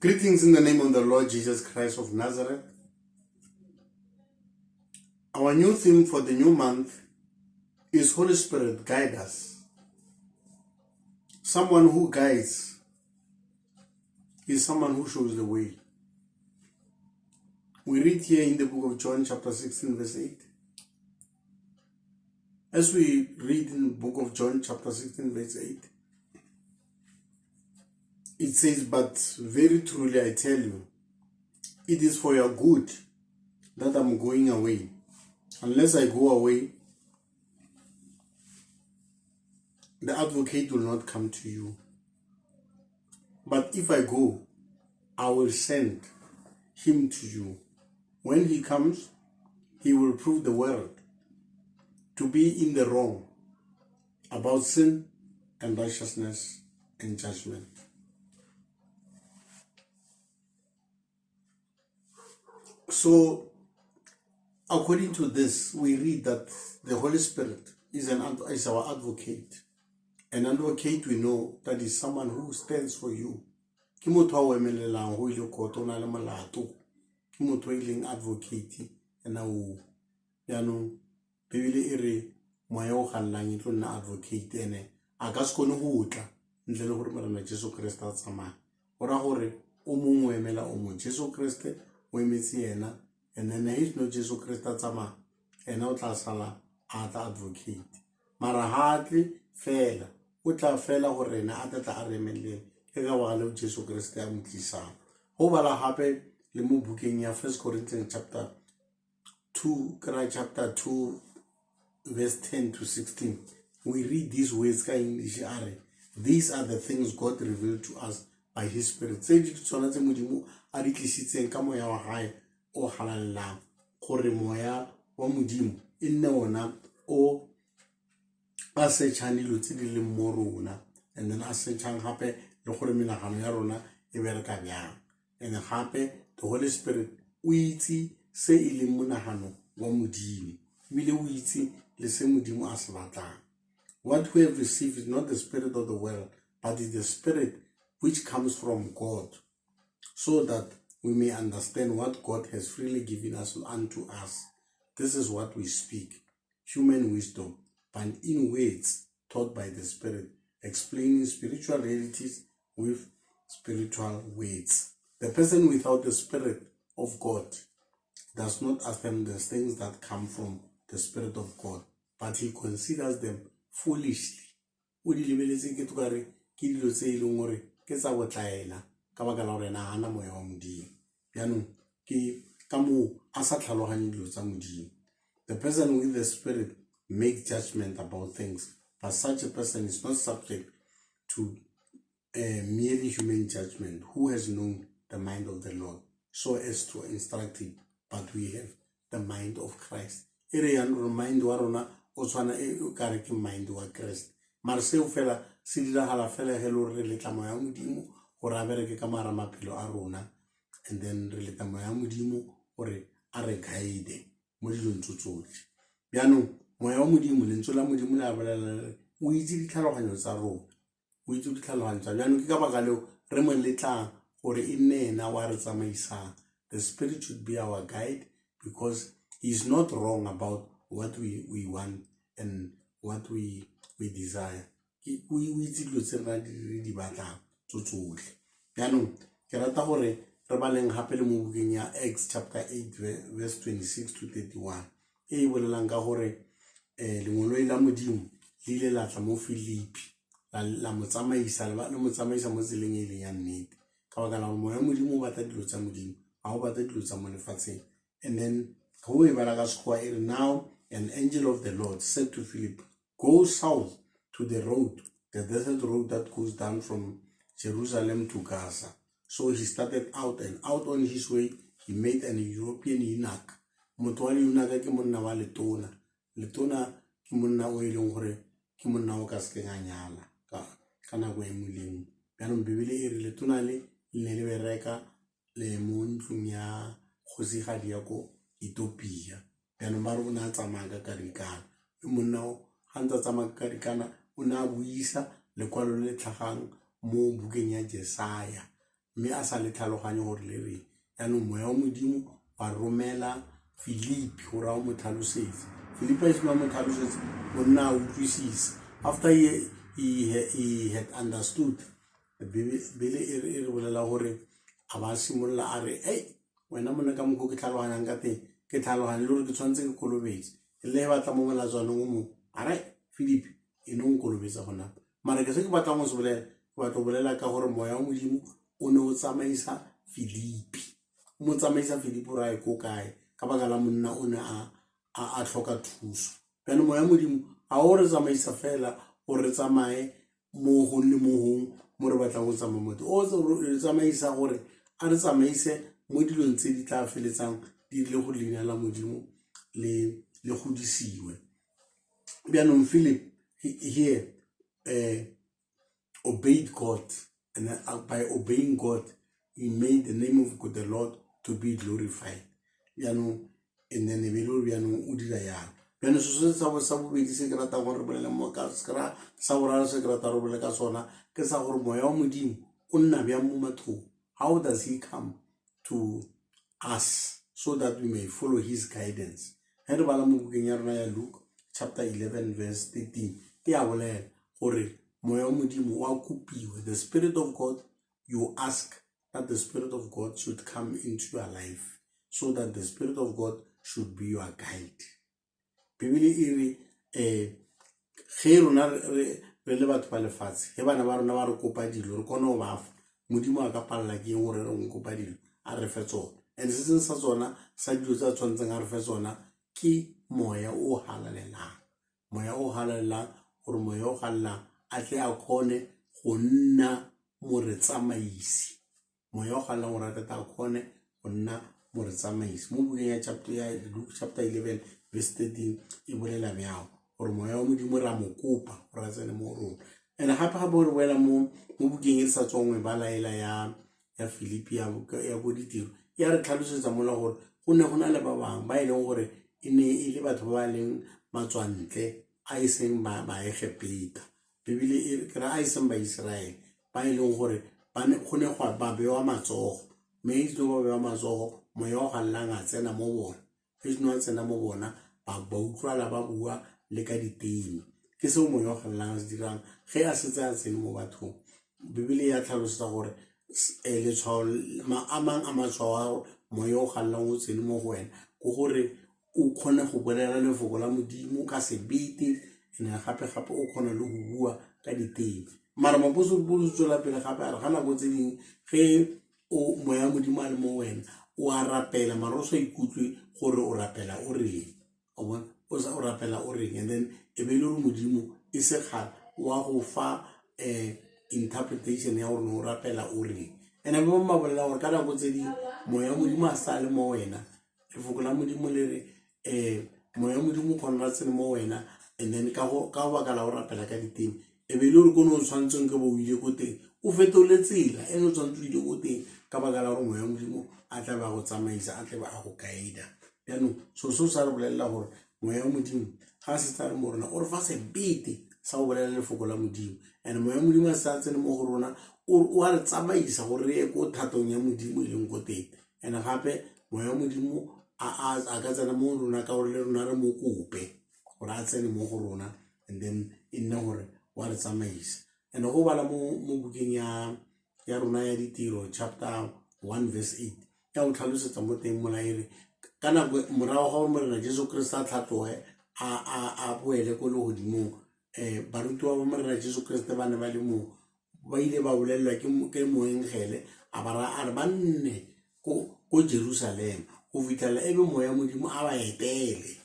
Greetings in the name of the Lord Jesus Christ of Nazareth. Our new theme for the new month is Holy Spirit, guide us. Someone who guides is someone who shows the way. We read here in the book of John chapter 16 verse 8. As we read in the book of John chapter 16 verse 8, it says, "But very truly I tell you, it is for your good that I'm going away. Unless I go away, the advocate will not come to you. But if I go, I will send him to you. When he comes, he will prove the world to be in the wrong about sin and righteousness and judgment." So, according to this, we read that the Holy Spirit is our advocate. An advocate, we know, that is someone who stands for you. Ke motho a o emelelang go ile koto na le molato. Ke motho e leng advocate ena o. Yaanong Bibele e re moya o gallang e tlo nna advocate ene a ka se kone go tla ntle le gore Morena Jesu Kriste a tsamaya. Ora gore o mongwe o emela o mongwe. Jesu Kriste o emetse yena, and then if no Jesu Kriste a tsamaya, ena o tla sala a tla advocate. Mara hatle fela o tla fela gore ena a tla a remeleng ke ga wa le Jesu Kriste a motlisang. Ho bala hape le mo bukeng ya 1 Corinthians chapter 2 verse 10 to 16. We read these words ka English are, "These are the things God revealed to us by his Spirit." Tse di tsona tse modimo a di tlisitseng ka moya wa hae o halalang, gore moya wa modimo e nne ona o a setšhang dilo tse di leng mo rona, and then a setšhang gape le gore menagano ya rona e bereka bjang. And gape the Holy Spirit o itse se e leng monagano wa modimo, ebile o itse le se modimo a se batlang. What we have received is not the spirit of the world, but is the Spirit which comes from God, so that we may understand what God has freely given us unto us. This is what we speak, human wisdom, but in words taught by the Spirit, explaining spiritual realities with spiritual words. The person without the Spirit of God does not affirm the things that come from the Spirit of God, but he considers them foolishly. O di lebeletse ke tukare ke dilo tse e leng gore ke tsa botlaela ka baka la gore na ana moya wa modimo. Yaanong ke ka moo a sa tlhaloganye dilo tsa modimo. The person with the Spirit makes judgment about things, but such a person is not subject to merely human judgment, who has known the mind of the Lord so as to instruct him, but we have the mind of Christ. E re yaanong mind wa rona o tshwana e ka re ke mind wa Christ. Mara seo fela se diragala fela he le gore re letla moya wa modimo gore a bereke ka mara maphelo a rona, and then re letla moya wa modimo gore a re guide mo dilong tsotlhe. Yaanong moya wa modimo, lentswe la modimo le a bolela o itse ditlhaloganyo tsa rona, o itse ditlhaloganyo tsa yaanong ke ka baka leo re mo letlang gore e nne ena wa re tsamaisang. The Spirit should be our guide, because he is not wrong about what we want and what we desire. O itse dilo tse re di batlang tsotlhe. Yaanong ke rata gore re baleng gape le mo bukeng ya Acts chapter 8 verse 26 to 31 e bolelang ka gore lengolo la modimo le ile la tla mo Filipi la mo tsamaisa mo tseleng e leng ya nnete, ka baka la moya wa modimo o batla dilo tsa modimo, ga o batla dilo tsa mo lefatsheng. And then go e bala ka sekgowa e re, "Now an angel of the Lord said to Philip, go south to the road, the desert road that goes down from Jerusalem to Gaza." So he started out, and out on his way he met an European eunuch. Motho wa eunuch ke monna wa letona. Letona ke monna o e leng gore ke monna o ka se a nyala ka nako e moleng. Yaanong Bibele e re letona le ne le bereka le mo ntlong ya kgosigadi ya ko Ethiopia. Yaanong ba re o ne a tsamaya ka karikana. Monna o ga ntse a tsamaya ka karikana o ne a buisa lekwalo le tlhagang mo bukeng ya Jesaya mme a sa le tlhaloganye gore le reng yaanong moya wa modimo wa romela Philippi gore a mo tlhalosetse. Philippi a iseng mo tlhalosetse o nna a utlwisisa. After he had understood, bele e re bolela gore a ba simolola a re wena mona ka mokgwa ke tlhaloganyang ka teng ke tlhaloganya le gore ke tshwanetse ke kolobetse le batla mo molatswaneng o mongwe Philippi e ne o nkolobetsa go napa mara ke se ke batla go se bolela ke batla go bolela ka gore moya wa modimo o ne o tsamaisa Philippi o mo tsamaisa Philippi ra ko kae ka baka la monna o ne a tlhoka thuso. Bjane moya wa modimo a o re tsamaisa fela gore re tsamaye mo go le mo gong mo re batlang go tsamaya motho o re tsamaisa gore a re tsamaise mo dilong tse di tla feletsang di le go leina la modimo le godisiwe. Bjanong Philip here obeyed God, and by obeying God he made the name of God the Lord to be glorified. Bjanong and then bjanong o dira yang bjanong so sa bobedi se ke ratang gore re bolele mo ka skra sa boraro se ke ratang re bolele ka sona ke sa gore moya wa modimo o nna bjang mo mathong. How does he come to us so that we may follow his guidance? He re bala mo bukeng ya rona ya Luke chapter 11 verse 13 ke a bolela gore moya wa modimo wa kopiwe. The Spirit of God, you ask that the Spirit of God should come into your life so that the Spirit of God should be your guide. Bibele e re ge rona re le batho ba lefatshe ge bana ba rona ba re kopa dilo re kgone go bafa modimo a ka palela ke eng gore re nkopa dilo a re fe tsona. And se seng sa tsona sa dilo tsa tshwantseng a re fe tsona ke moya o halalelang. Moya o halalelang gore moya o halalelang a tle a kgone go nna more tsamaisi. Moya o halalelang gore a tle a kgone go nna more tsamaisi. Mo bukeng ya Luke chapter 11 verse 13 e bolela bjao gore moya wa modimo ra mo kopa gore a tsene mo rona. And gape gore boela mo bukeng e sa tswang e balaela ya Philippi ya bo ditiro ya re tlhalosetsa mola gore go ne go na le ba bangwe ba e leng gore e ne e le batho ba ba leng matswantle a iseng baege Peter. Bibele e re kra a iseng ba Israel ba e leng gore go ne go ba bewa matsogo mme e tlo ba bewa matsogo moya o hallang a tsena mo bona e no tsena mo bona ba utlwala ba bua le ka diteng ke se moya o hallang se dirang ge a setse a tsene mo bathong. Bibele ya tlhalosetsa gore le tshwao a mang a matshwao moya o hallang o tsene mo go wena go gore o kgone go bolela lefoko la modimo ka sebete ene gape o kgona le go bua ka diteng. Mara mapostolo bo tswela pele gape a re ga nako tse dingwe ge o moya wa modimo a le mo wena o a rapela mara o sa ikutlwe gore o rapela o reng o rapela o reng. And then e be le gore modimo e se kgale wa go fa interpretation ya gore o rapela o reng. Ene ba bolela gore ka nako tse dingwe moya wa modimo a sa le mo wena lefoko la modimo le re moya wa modimo kgona tsene mo wena and then ka baka la go rapela ka diteng e be le gore kono o tshwantseng ke bo o ile ko teng o fetole tsela ene o tshwantse o ile ko teng ka baka la gore moya wa modimo a tla ba go tsamaisa a tle ba go guida. Bjanong so sa re bolelela gore moya wa modimo ga se tsa le mo rona o re fa sebete sa go bolela lefoko la modimo and moya wa modimo a sa tsene mo go rona o a re tsamaisa gore re ye ko thatong ya modimo e leng ko teng. And gape moya wa modimo a ka tsena mo rona ka gore le rona re mo kope gore a tsene mo go rona and then e nne gore wa re tsamaisa. And go bala mo bukeng ya rona ya ditiro chapter 1 verse 8 ya o tlhalosetsa mo teng mola ere kana morago ga gore morena Jesu Kriste a tlhatloge a boele ko le godimong barutiwa ba morena Jesu Kriste ba ne ba le mo ba ile ba bolelelwa ke moengele a re ba nne ko Jerusalem go fitlhela ebe moya modimo a ba etele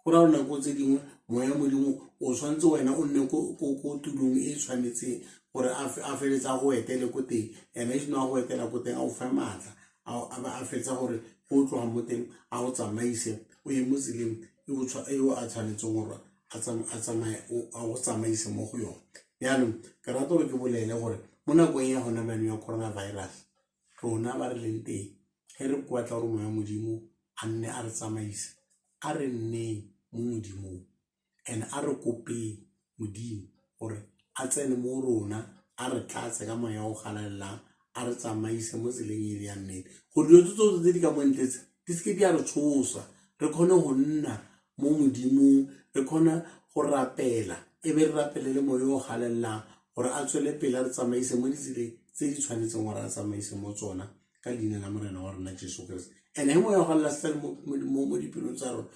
go ra ona go tse dingwe moya modimo o tshwantse wena o nne ko tulong e tshwanetseng gore a feletsa go etele ko teng ene e seno a go etela ko teng a o fa maatla a fetsa gore go tloga mo teng a go tsamaise o ye mo tseleng eo a tshwanetseng gore a go tsamaise mo go yone. Yaanong ke rata gore ke bolele gore mo nakong ya gona mano ya coronavirus rona ba re leng teng ge re batla gore moya modimo a nne a re tsamaisa a re nneng mo modimong and a re kopeng modimo gore a tsene mo rona a re tlatse ka moya o galalelang a re tsamaise mo tseleng e le ya nnete gore dilo tsotlhe tse di ka montletse di seke di a re tshosa re kgone go nna mo modimong re kgone go rapela e be re rapelele moya o galelelang gore a tswele pele a re tsamaise mo ditseleng tse di tshwanetseng gore a tsamaise mo tsona ka leina la morena wa rona Jesu Kriste and he moya o galela sele mo dipelong tsa rona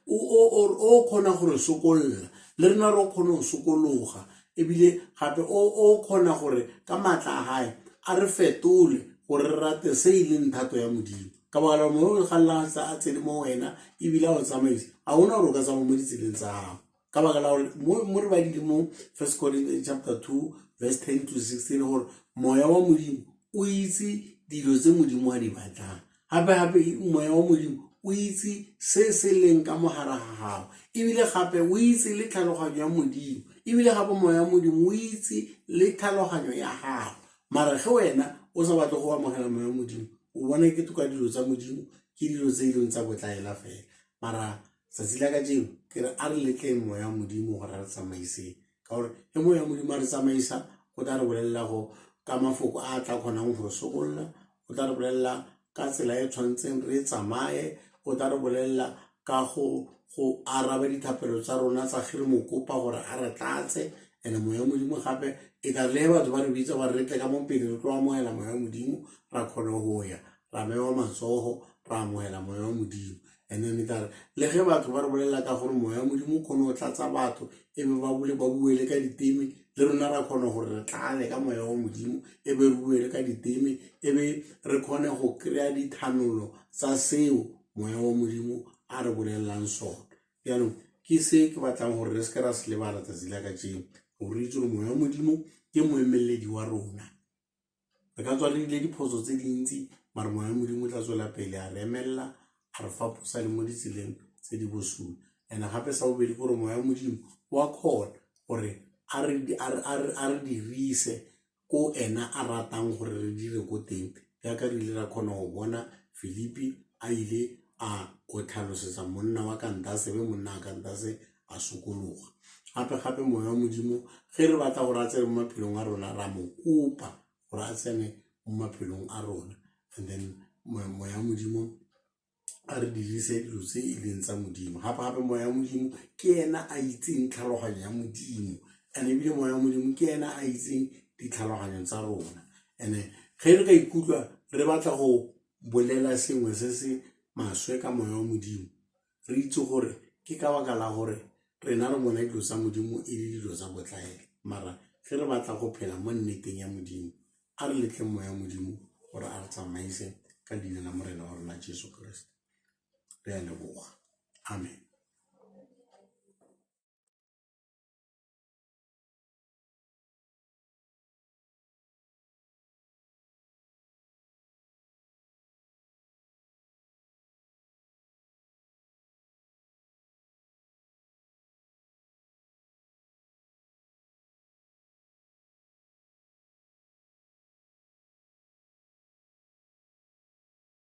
o kgona gore sokolla le rena re kgone go sokologa ebile gape o kgona gore ka matla a gae a re fetole gore re rate se e leng thato ya modimo ka baka la mo o galela a tsene mo wena ebile a o tsamaisa a ona gore o ka tsamaya mo ditseleng tsa gago ka baka la gore mo re badile mo 1 Corinthians chapter 2 verse 10 to 16 gore moya wa modimo o itse dilo tse modimo a di batlang gape moya wa modimo o itse se leng ka mogara ga gago ebile gape o itse le tlhaloganyo ya modimo ebile gape moya wa modimo o itse le tlhaloganyo ya gago mara ge wena o sa batle go amogela moya wa modimo o bona ke toka dilo tsa modimo ke dilo tse e leng tsa botlaela fela mara tsatsi la ka jeno ke re a re letleng moya wa modimo gore re tsamaiseng ka gore ge moya wa modimo a re tsamaisa go tla re bolelela go ka mafoko a tla kgonang go sokolola o tla re bolelela ka tsela e tshwanetseng re tsamaye o tla re bolelela ka go araba dithapelo tsa rona tsa ge re mo kopa gore a re tlatse and moya wa modimo gape e ka le batho ba re bitsa ba re tle ka mo pele re tlo amogela moya wa modimo ra kgona go ya ra bewa matsogo ra amogela moya wa modimo and then tla le ge batho ba re bolelela ka gore moya wa modimo o kgone go tlatsa batho e be ba buele ka diteme le rona ra kgona gore re tlale ka moya wa modimo e be re buele ka diteme e be re kgone go kry-a dithanolo tsa seo moya wa modimo a re bolelelang sona yaanong ke se ke batlang gore re se ke ra se lebala tsatsi la ka jeno gore re itse gore moya wa modimo ke moemeledi wa rona re ka tswa re dile diphoso tse dintsi mare moya wa modimo o tla tswela pele a re emelela a re faposa le mo ditseleng tse di bosula and gape sa bobedi gore moya wa modimo wa kgona gore a re dirise ko ena a ratang gore re dire ko teng yaka re ile ra kgona go bona Filipi a ile a go tlhalosetsa monna wa kantase be monna wa kantase a sokologa gape moya wa modimo ge re batla gore a tsene mo maphelong a rona ra mo kopa gore a tsene mo maphelong a rona and then moya wa modimo a re dirise dilo tse e leng tsa modimo gape moya wa modimo ke ena a itseng tlhaloganyo ya modimo and ebile moya wa modimo ke ena a itseng ditlhaloganyo tsa rona and ge re ka ikutlwa re batla go bolela sengwe se se maswe ka moya wa modimo re itse gore ke ka baka la gore rena re bona dilo tsa modimo e le dilo tsa botlaela mara ge re batla go phela mo nneteng ya modimo a re letle moya wa modimo gore a re tsamaise ka leina la morena wa rona Jesu Kriste re a leboga amen.